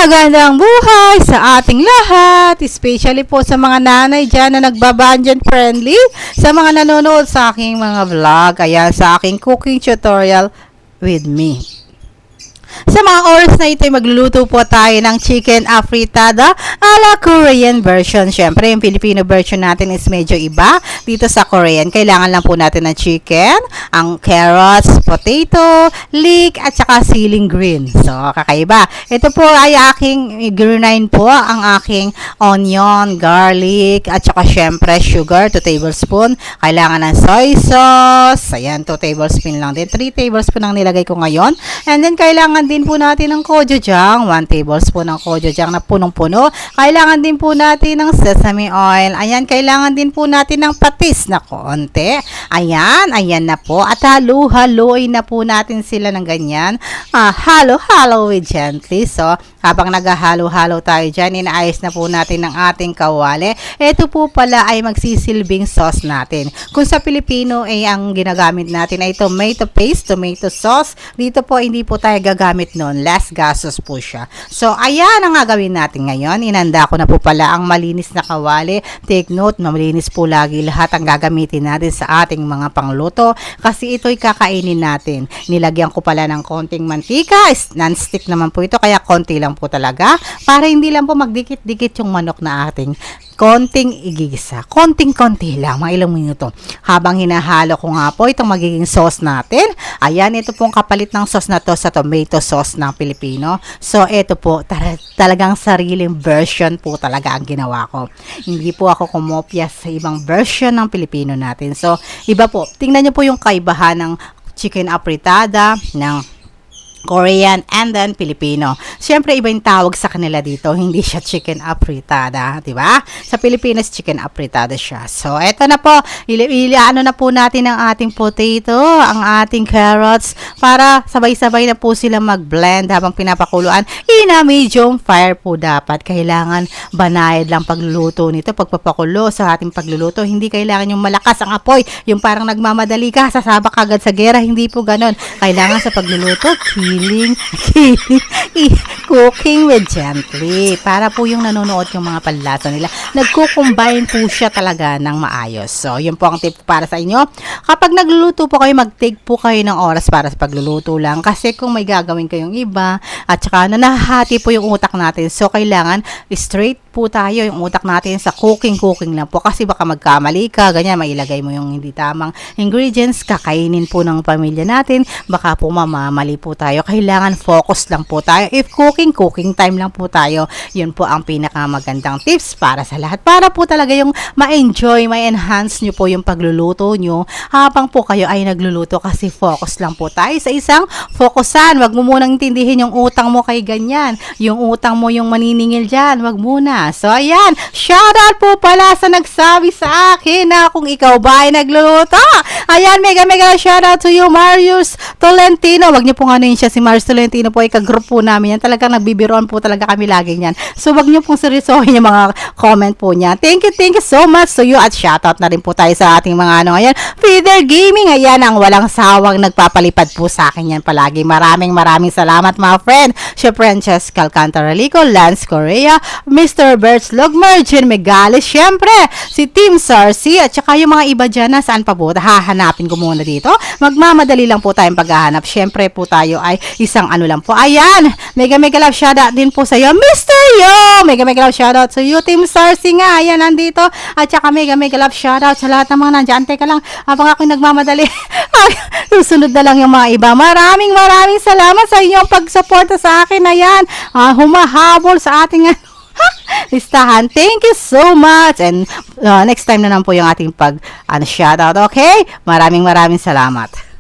Magandang buhay sa ating lahat, especially po sa mga nanay dyan na nagbabudget friendly, sa mga nanonood sa aking mga vlog, ayan, sa aking cooking tutorial with me. Sa mga oras na ito, magluluto po tayo ng chicken afritada a la Korean version. Siyempre, yung Filipino version natin is medyo iba. Dito sa Korean, kailangan lang po natin ng chicken, ang carrots, potato, leek, at saka ceiling green. So, kakaiba. Ito po ay aking grenine po, ang aking onion, garlic, at saka syempre sugar, 2 tablespoon. Kailangan ng soy sauce. Ayan, 2 tablespoon lang din. 3 tablespoon ang nilagay ko ngayon. And then, kailangan din po natin ng gochujang, 1 tablespoon ng gochujang na punong-puno. Kailangan din po natin ng sesame oil. Ayan, kailangan din po natin ng patis na konti. Ayan, ayan na po. At halo-haloy na po natin sila ng ganyan. Halo-halo with gently. So, habang naghahalo-halo tayo dyan, inaayos na po natin ng ating kawali. Ito po pala ay magsisilbing sauce natin. Kung sa Pilipino ay ang ginagamit natin ay tomato paste, tomato sauce. Dito po hindi po tayo gagamit nun. Less gasos po siya. So, ayan ang gagawin natin ngayon. Inanda ko na po pala ang malinis na kawali. Take note, malinis po lagi lahat ang gagamitin natin sa ating mga pangluto. Kasi ito'y kakainin natin. Nilagyan ko pala ng konting mantika. Non-stick naman po ito, kaya konti lang po talaga. Para hindi lang po magdikit-dikit yung manok na ating konting igigisa. Konting-konti lang, mga ilang minuto. Habang hinahalo ko nga po itong magiging sauce natin. Ayan, ito pong kapalit ng sauce na to sa tomato sauce ng Pilipino. So, ito po, talagang sariling version po talaga ang ginawa ko. Hindi po ako kumopya sa ibang version ng Pilipino natin. So, iba po. Tingnan nyo po yung kaibahan ng chicken afritada, ng Korean and then Filipino. Siyempre, iba yung tawag sa kanila dito. Hindi siya chicken afritada, di ba? Sa Pilipinas, chicken afritada siya. So, eto na po. Ano na po natin ang ating potato, ang ating carrots, para sabay-sabay na po sila mag-blend habang pinapakuluan. Ina medium fire po dapat. Kailangan banayad lang pagluluto nito, pagpapakulo sa ating pagluluto. Hindi kailangan yung malakas ang apoy, yung parang nagmamadali ka, sasabak agad sa gera. Hindi po ganon. Kailangan sa pagluluto, cooking with gently. Para po yung nanonood yung mga panlasa nila, nagko-combine po siya talaga ng maayos. So, yun po ang tip para sa inyo. Kapag nagluluto po kayo, mag-take po kayo ng oras para sa pagluluto lang. Kasi kung may gagawin kayong iba, at saka nahahati po yung utak natin. So, kailangan straight po tayo yung utak natin sa cooking lang po. Kasi baka magkamali ka, ganyan, mailagay mo yung hindi tamang ingredients, kakainin po ng pamilya natin, baka po mamamali po tayo. Kailangan focus lang po tayo. If cooking time lang po tayo. Yun po ang pinakamagandang tips para sa lahat. Para po talaga yung ma-enjoy, ma-enhance nyo po yung pagluluto nyo habang po kayo ay nagluluto, kasi focus lang po tayo sa isang focusan. Wag mo munang intindihin yung utang mo kay ganyan. Yung utang mo yung maniningil dyan. Wag muna. So, ayan. Shoutout po pala sa nagsabi sa akin na kung ikaw ba ay nagluluto. Ayan, mega shoutout to you, Marius Tolentino. Wag niyo pong ano yun siya, si Marius Tolentino po ay kagroup po namin yan. Talagang nagbibiroan po talaga kami lagi niyan. So, wag niyo pong seryosohin yung mga comment po niya. Thank you so much to you, at shoutout na rin po tayo sa ating mga ano ngayon. Feeder Gaming, ayan ang walang sawang nagpapalipad po sa akin yan palagi. Maraming salamat mga friend. Si Francesca Alcantara-Lico, Lance Correa, Mr. Bert's Logmer, Jen Megales, syempre, si Team Sarsi, at saka yung mga iba dyan na saan pa po, hahanapin ko muna dito. Magmamadali lang po tayong paghahanap. Syempre po tayo ay isang ano lang po. Ayan, mega love shoutout din po sa iyo, Mr. Yo! Mega love shoutout sa iyo, Team Sarsi nga. Ayan, nandito. At saka mega love shoutout sa lahat ng mga nandyan. Teka lang, habang ako'y nagmamadali. Susunod na lang yung mga iba. Maraming salamat sa inyong pagsuporta sa akin. Ayan, humahabol sa ating listahan. Thank you so much. And next time na lang po yung ating shoutout. Okay? Maraming salamat.